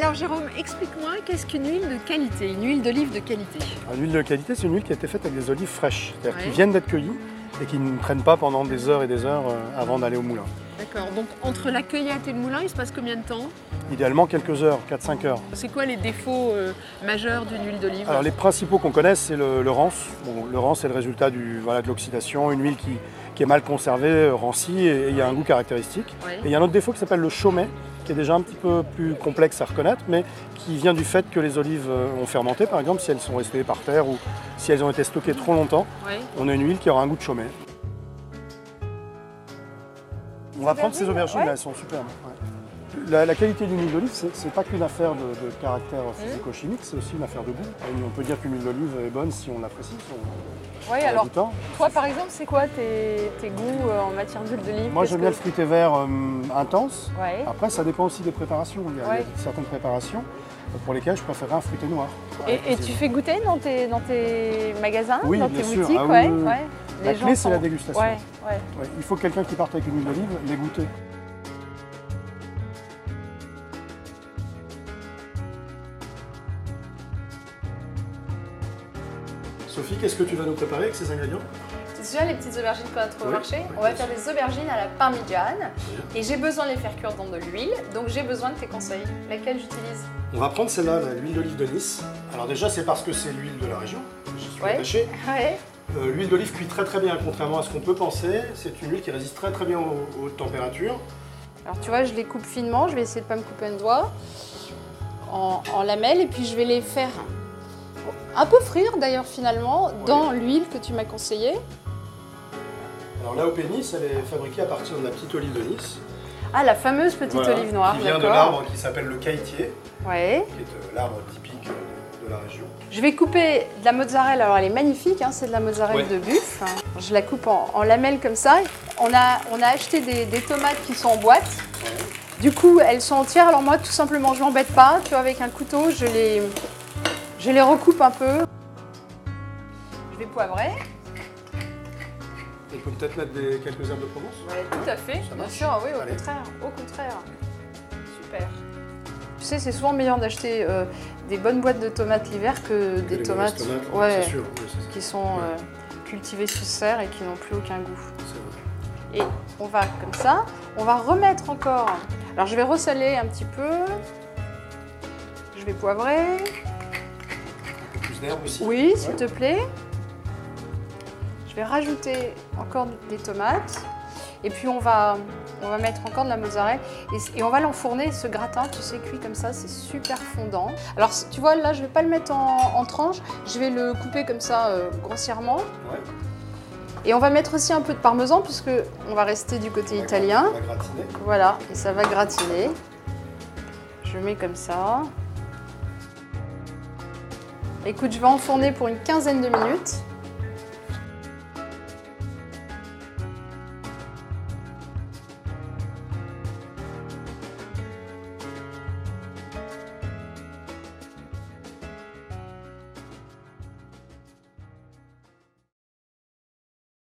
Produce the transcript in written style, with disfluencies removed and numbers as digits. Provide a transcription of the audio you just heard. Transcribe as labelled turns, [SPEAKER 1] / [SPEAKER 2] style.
[SPEAKER 1] Alors Jérôme, explique-moi, qu'est-ce qu'une huile de qualité, une huile d'olive de qualité?
[SPEAKER 2] Une huile de qualité, c'est une huile qui a été faite avec des olives fraîches, c'est-à-dire qui viennent d'être cueillies et qui ne traînent pas pendant des heures et des heures avant d'aller au moulin.
[SPEAKER 1] D'accord, donc entre la cueillette et le moulin, il se passe combien de temps?
[SPEAKER 2] Idéalement quelques heures, 4-5 heures.
[SPEAKER 1] C'est quoi les défauts majeurs d'une huile d'olive?
[SPEAKER 2] Alors les principaux qu'on connaisse, c'est le rance. Bon, le rance, c'est le résultat de l'oxydation, une huile qui est mal conservée, rancie, et il y a un goût caractéristique.
[SPEAKER 1] Oui.
[SPEAKER 2] Et il y a un autre défaut qui s'appelle le chaumet, qui est déjà un petit peu plus complexe à reconnaître, mais qui vient du fait que les olives ont fermenté, par exemple, si elles sont restées par terre ou si elles ont été stockées trop longtemps, on a une huile qui aura un goût de chaumet. On va prendre ces aubergines, là, elles sont superbes. Ouais. La qualité d'une huile d'olive, c'est pas qu'une affaire de caractère physico-chimique, c'est aussi une affaire de goût. Et on peut dire qu'une huile d'olive est bonne si on l'apprécie.
[SPEAKER 1] Oui, alors toi par exemple, c'est quoi tes goûts en matière d'huile d'olive?
[SPEAKER 2] Moi j'aime bien le fruité vert intense.
[SPEAKER 1] Ouais.
[SPEAKER 2] Après ça dépend aussi des préparations. Il y a certaines préparations pour lesquelles je préférerais un fruité noir.
[SPEAKER 1] Et tu fais goûter dans tes magasins,
[SPEAKER 2] oui,
[SPEAKER 1] dans
[SPEAKER 2] bien
[SPEAKER 1] tes
[SPEAKER 2] sûr.
[SPEAKER 1] boutiques?
[SPEAKER 2] Ah, oui.
[SPEAKER 1] Les
[SPEAKER 2] La clé c'est la dégustation.
[SPEAKER 1] Ouais.
[SPEAKER 2] Il faut que quelqu'un qui parte avec une huile d'olive l'ait goûté. Sophie, qu'est-ce que tu vas nous préparer avec ces ingrédients?
[SPEAKER 3] C'est déjà les petites aubergines qu'on a trouvées au marché. On va faire des aubergines à la parmigiane et j'ai besoin de les faire cuire dans de l'huile, donc j'ai besoin de tes conseils. Laquelle j'utilise?
[SPEAKER 2] On va prendre celle-là, l'huile d'olive de Nice. Alors déjà, c'est parce que c'est l'huile de la région, j'y suis attaché. L'huile d'olive cuit très très bien, contrairement à ce qu'on peut penser. C'est une huile qui résiste très très bien aux hautes températures.
[SPEAKER 3] Alors tu vois, je les coupe finement, je vais essayer de ne pas me couper un doigt en lamelles et puis je vais les faire un peu frire d'ailleurs finalement dans l'huile que tu m'as conseillée.
[SPEAKER 2] Alors là, au Nice, elle est fabriquée à partir de la petite olive de Nice.
[SPEAKER 3] Ah, la fameuse petite olive noire,
[SPEAKER 2] qui vient de l'arbre qui s'appelle le caïtier, qui est l'arbre typique de la région.
[SPEAKER 3] Je vais couper de la mozzarella, alors elle est magnifique, hein, c'est de la mozzarella de buff. Je la coupe en lamelles comme ça. On a acheté des tomates qui sont en boîte. Du coup, elles sont entières, alors moi tout simplement je m'embête pas, tu vois, avec un couteau, je les recoupe un peu. Je vais poivrer.
[SPEAKER 2] On peut peut-être mettre quelques herbes de Provence?
[SPEAKER 3] Oui, tout à fait, bien sûr, oui, au contraire. Super. Tu sais, c'est souvent meilleur d'acheter des bonnes boîtes de tomates l'hiver que des tomates qui sont cultivées sous serre et qui n'ont plus aucun goût. Et on va comme ça, on va remettre encore. Alors je vais ressaler un petit peu. Je vais poivrer.
[SPEAKER 2] Un peu plus d'herbe aussi?
[SPEAKER 3] Oui, s'il te plaît. Je vais rajouter encore des tomates. Et puis on va mettre encore de la mozzarella et on va l'enfourner. Ce gratin, tu sais, cuit comme ça, c'est super fondant. Alors tu vois, là je ne vais pas le mettre en tranches, je vais le couper comme ça grossièrement. Et on va mettre aussi un peu de parmesan puisque on va rester du côté italien.
[SPEAKER 2] On va gratiner.
[SPEAKER 3] Voilà, et ça va gratiner. Je mets comme ça. Écoute, je vais enfourner pour une quinzaine de minutes.